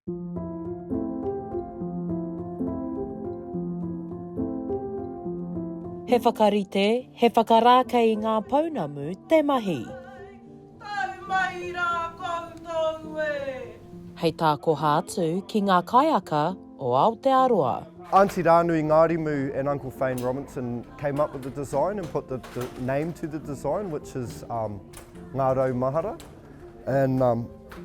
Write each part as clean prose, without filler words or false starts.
He whakarite, he whakarā kei ngā pounamu te mahi. Tau mai rā koutou e! Hei tā koha atu ki ngā kaiaka o Aotearoa. Auntie Rānui Ngārimu and Uncle Fane Robinson came up with the design and put the name to the design, which is Ngā Rau Mahara. And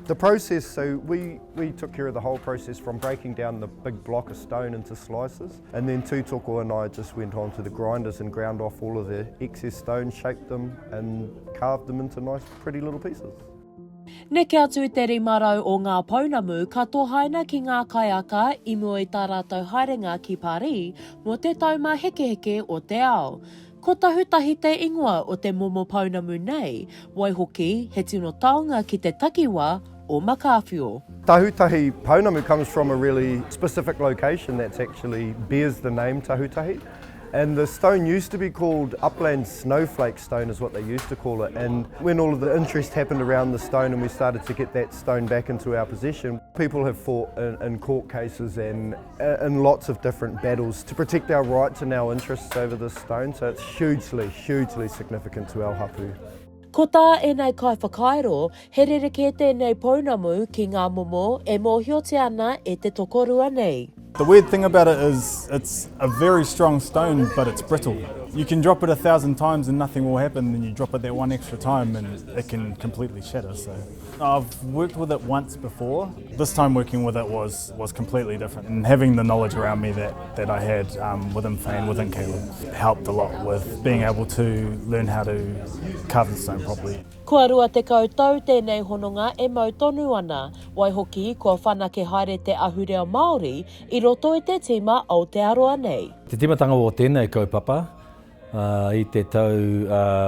the process, so we took care of the whole process from breaking down the big block of stone into slices. And then Tūtoko and I just went on to the grinders and ground off all of the excess stone, shaped them and carved them into nice pretty little pieces. Neke atu i te rimarau o ngā pounamu ka tōhaina ki ngā kaiaka i mua i tā rātou haerenga ki Parī mō te tauma heke o te ao. Ko Tahutahi te ingoa o te momo pounamu nei, waihoki he tino taonga ki te takiwa o Makaawhio. Tahutahi Pounamu comes from a really specific location that actually bears the name Tahutahi. And the stone used to be called Upland Snowflake Stone is what they used to call it. And when all of the interest happened around the stone and we started to get that stone back into our possession, people have fought in court cases and in lots of different battles to protect our rights and our interests over this stone. So it's hugely, hugely significant to our hapu. Ko tā e nei kai whakairo, he rereke tēnei pounamu ki ngā momo e mōhiote ana e te tokorua nei. The weird thing about it is it's a very strong stone, but it's brittle. You can drop it 1,000 times and nothing will happen, then you drop it that one extra time and it can completely shatter. So I've worked with it once before. This time working with it was completely different. And having the knowledge around me that I had within Fane, within Caleb, helped a lot with being able to learn how to carve the stone properly. Kua rua te koutou tēnei hononga e mau tonu ana, waihoki kua whanake haere te ahurea Māori i roto i te tima Aotearoa nei. Te timatanga o tēnei kaupapa, i te tau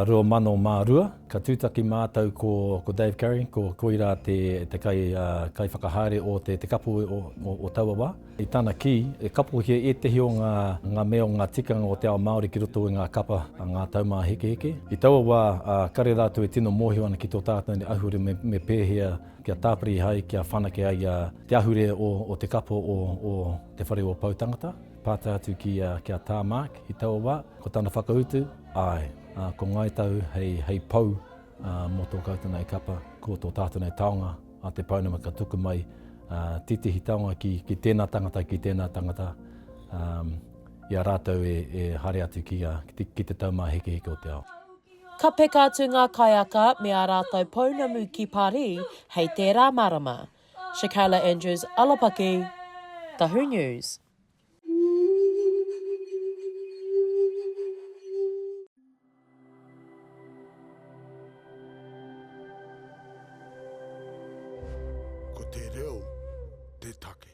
2002, ka tūtaki mātou ko Dave Carey, ko koira te kai whakahaere o te kapu o Tauawa. I tāna ki, e kapu he e tehi o ngā mea o ngā tikanga o te ao Māori ki roto i ngā kapa ngā taumā heke. I Tauawa, kare rātou e tino mōhio ana ki tō tātou ni ahure me pēhea kia tāpiri hai, kia whanake ai te ahure o te kapo o te whare o pautangata. Pāta atu kia tā Mark i Tauawa, ko tāna whakautu, ko Ngāi Tahu hei pau mō tō koutou nei kapa, ko tō tātou nei taonga, a te pounamu ka tuku mai, titihi taonga ki tēnā tangata, ia rātou e hare atu ki te taumā heke o te ao. Ka peka atu ngā kaiaka me a rātou pounamu ki Parī hei tērā marama. Shakayla Andrews-Alapaki, Tahu News. Ko te reo, te take.